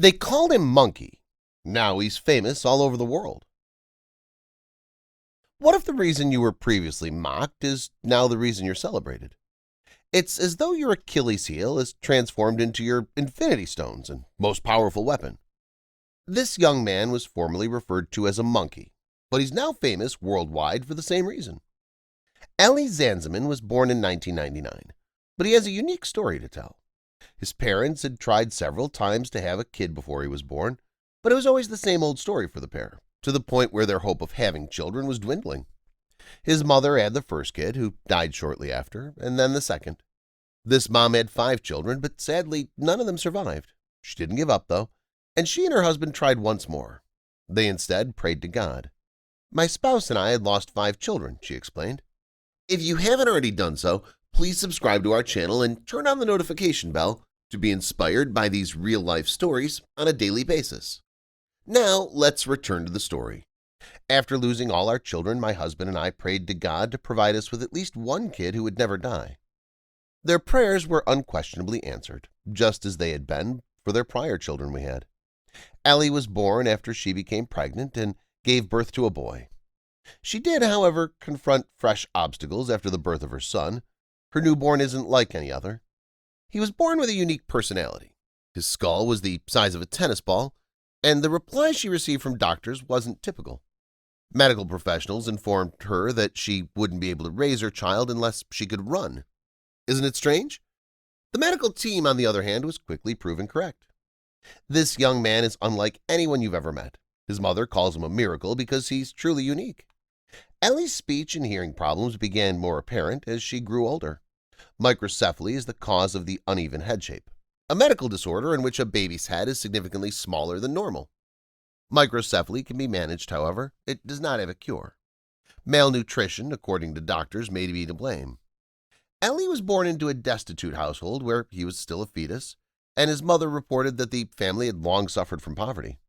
They called him Monkey. Now he's famous all over the world. What if the reason you were previously mocked is now the reason you're celebrated? It's as though your Achilles heel is transformed into your infinity stones and most powerful weapon. This young man was formerly referred to as a monkey, but he's now famous worldwide for the same reason. Ellie Zanziman was born in 1999, but he has a unique story to tell. His parents had tried several times to have a kid before he was born, but it was always the same old story for the pair, to the point where their hope of having children was dwindling. His mother had the first kid, who died shortly after, and then the second. This mom had 5 children, but sadly none of them survived. She didn't give up, though, and she and her husband tried once more. They instead prayed to God. "My spouse and I had lost 5 children," she explained. If you haven't already done so, please subscribe to our channel and turn on the notification bell to be inspired by these real-life stories on a daily basis. Now, let's return to the story. After losing all our children, my husband and I prayed to God to provide us with at least one kid who would never die. Their prayers were unquestionably answered, just as they had been for their prior children we had. Ellie was born after she became pregnant and gave birth to a boy. She did, however, confront fresh obstacles after the birth of her son. Her newborn isn't like any other. He was born with a unique personality. His skull was the size of a tennis ball, and the reply she received from doctors wasn't typical. Medical professionals informed her that she wouldn't be able to raise her child unless she could run. Isn't it strange? The medical team, on the other hand, was quickly proven correct. This young man is unlike anyone you've ever met. His mother calls him a miracle because he's truly unique. Ellie's speech and hearing problems began more apparent as she grew older. Microcephaly is the cause of the uneven head shape, a medical disorder in which a baby's head is significantly smaller than normal. Microcephaly can be managed, however. It does not have a cure. Malnutrition, according to doctors, may be to blame. Ellie was born into a destitute household where he was still a fetus, and his mother reported that the family had long suffered from poverty.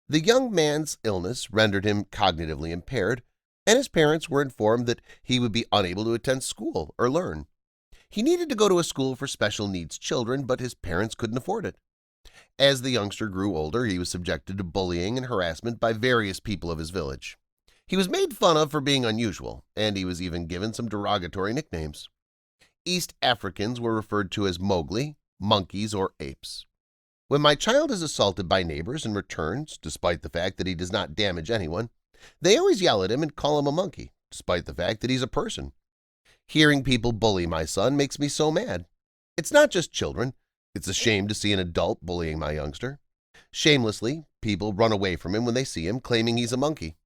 The young man's illness rendered him cognitively impaired, and his parents were informed that he would be unable to attend school or learn. He needed to go to a school for special needs children, but his parents couldn't afford it. As the youngster grew older, he was subjected to bullying and harassment by various people of his village. He was made fun of for being unusual, and he was even given some derogatory nicknames. East Africans were referred to as Mowgli, monkeys, or apes. When my child is assaulted by neighbors and returns, despite the fact that he does not damage anyone, they always yell at him and call him a monkey, despite the fact that he's a person. Hearing people bully my son makes me so mad. It's not just children. It's a shame to see an adult bullying my youngster. Shamelessly, people run away from him when they see him, claiming he's a monkey.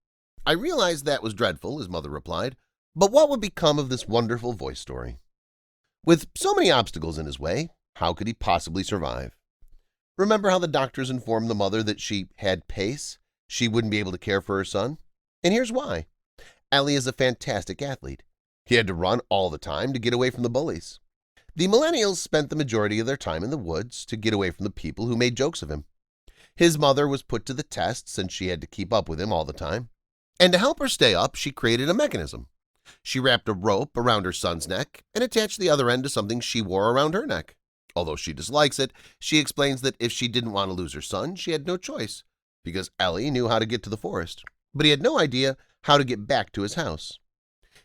I realized that was dreadful, his mother replied, but what would become of this wonderful voice story? With so many obstacles in his way, how could he possibly survive? Remember how the doctors informed the mother that she had pace? She wouldn't be able to care for her son? And here's why. Ellie is a fantastic athlete. He had to run all the time to get away from the bullies. The millennials spent the majority of their time in the woods to get away from the people who made jokes of him. His mother was put to the test since she had to keep up with him all the time. And to help her stay up, she created a mechanism. She wrapped a rope around her son's neck and attached the other end to something she wore around her neck. Although she dislikes it, she explains that if she didn't want to lose her son, she had no choice, because Ellie knew how to get to the forest, but he had no idea how to get back to his house.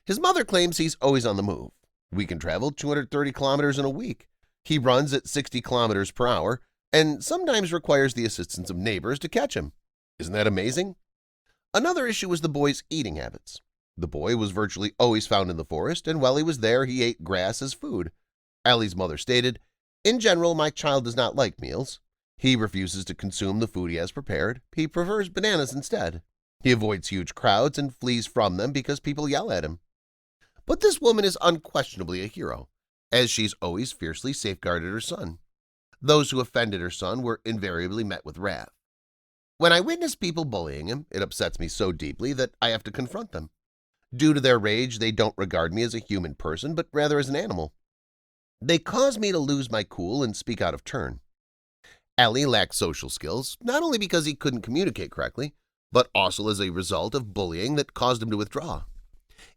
His mother claims he's always on the move. We can travel 230 kilometers in a week. He runs at 60 kilometers per hour and sometimes requires the assistance of neighbors to catch him. Isn't that amazing? Another issue was the boy's eating habits. The boy was virtually always found in the forest, and while he was there, he ate grass as food. Ellie's mother stated, "In general, my child does not like meals. He refuses to consume the food he has prepared. He prefers bananas instead. He avoids huge crowds and flees from them because people yell at him." But this woman is unquestionably a hero, as she's always fiercely safeguarded her son. Those who offended her son were invariably met with wrath. When I witness people bullying him, it upsets me so deeply that I have to confront them. Due to their rage, they don't regard me as a human person, but rather as an animal. They cause me to lose my cool and speak out of turn. Ellie lacked social skills, not only because he couldn't communicate correctly, but also as a result of bullying that caused him to withdraw.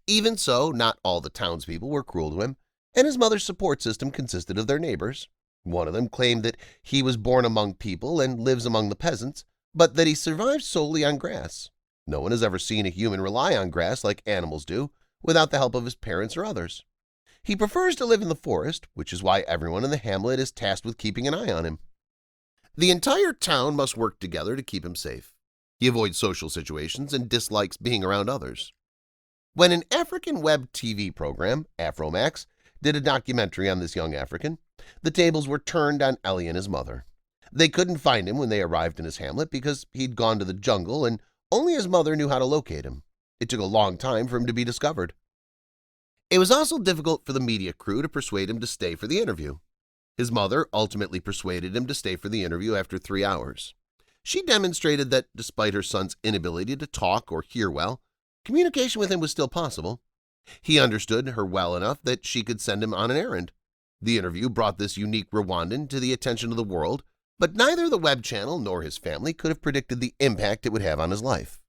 Even so, not all the townspeople were cruel to him, and his mother's support system consisted of their neighbors. One of them claimed that he was born among people and lives among the peasants, but that he survives solely on grass. No one has ever seen a human rely on grass like animals do, without the help of his parents or others. He prefers to live in the forest, which is why everyone in the hamlet is tasked with keeping an eye on him. The entire town must work together to keep him safe. He avoids social situations and dislikes being around others. When an African web TV program, Afromax, did a documentary on this young African, the tables were turned on Ellie and his mother. They couldn't find him when they arrived in his hamlet because he'd gone to the jungle and only his mother knew how to locate him. It took a long time for him to be discovered. It was also difficult for the media crew to persuade him to stay for the interview. His mother ultimately persuaded him to stay for the interview after 3 hours. She demonstrated that despite her son's inability to talk or hear well, communication with him was still possible. He understood her well enough that she could send him on an errand. The interview brought this unique Rwandan to the attention of the world, but neither the web channel nor his family could have predicted the impact it would have on his life.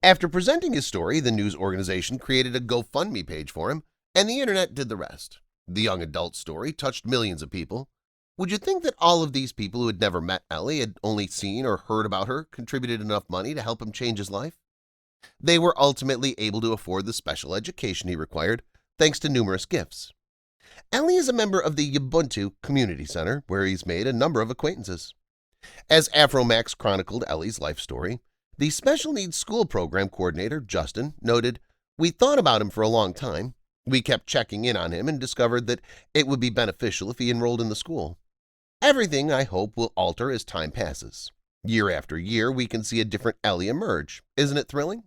After presenting his story, the news organization created a GoFundMe page for him, and the internet did the rest. The young adult's story touched millions of people. Would you think that all of these people who had never met Ellie, had only seen or heard about her, contributed enough money to help him change his life? They were ultimately able to afford the special education he required, thanks to numerous gifts. Ellie is a member of the Ubuntu Community Center, where he's made a number of acquaintances. As Afromax chronicled Ellie's life story, the special needs school program coordinator, Justin, noted, "We thought about him for a long time. We kept checking in on him and discovered that it would be beneficial if he enrolled in the school. Everything, I hope, will alter as time passes. Year after year, we can see a different Ellie emerge. Isn't it thrilling?"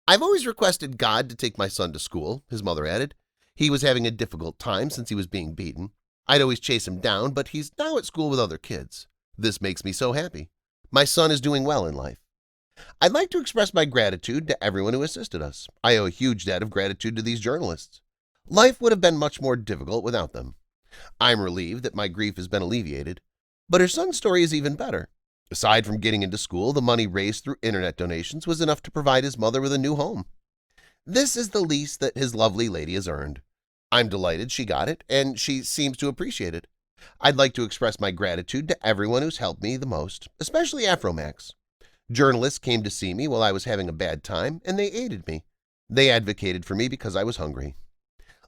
"I've always requested God to take my son to school," his mother added. "He was having a difficult time since he was being beaten. I'd always chase him down, but he's now at school with other kids. This makes me so happy. My son is doing well in life. I'd like to express my gratitude to everyone who assisted us. I owe a huge debt of gratitude to these journalists. Life would have been much more difficult without them. I'm relieved that my grief has been alleviated." But her son's story is even better. Aside from getting into school, the money raised through internet donations was enough to provide his mother with a new home. This is the least that his lovely lady has earned. I'm delighted she got it, and she seems to appreciate it. I'd like to express my gratitude to everyone who's helped me the most, especially Afromax. Journalists came to see me while I was having a bad time, and they aided me. They advocated for me because I was hungry.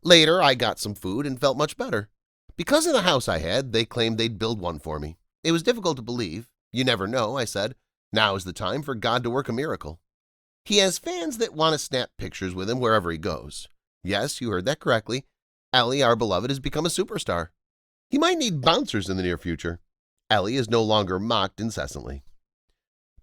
Later, I got some food and felt much better. Because of the house I had, they claimed they'd build one for me. It was difficult to believe. You never know, I said. Now is the time for God to work a miracle. He has fans that want to snap pictures with him wherever he goes. Yes, you heard that correctly. Ellie, our beloved, has become a superstar. He might need bouncers in the near future. Ellie is no longer mocked incessantly.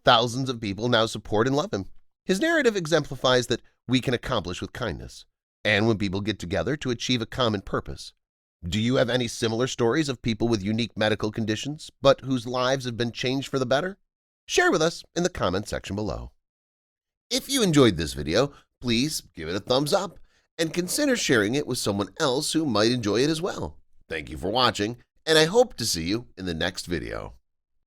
Thousands of people now support and love him. His narrative exemplifies that we can accomplish with kindness, and when people get together to achieve a common purpose. Do you have any similar stories of people with unique medical conditions, but whose lives have been changed for the better? Share with us in the comment section below. If you enjoyed this video, please give it a thumbs up and consider sharing it with someone else who might enjoy it as well. Thank you for watching, and I hope to see you in the next video.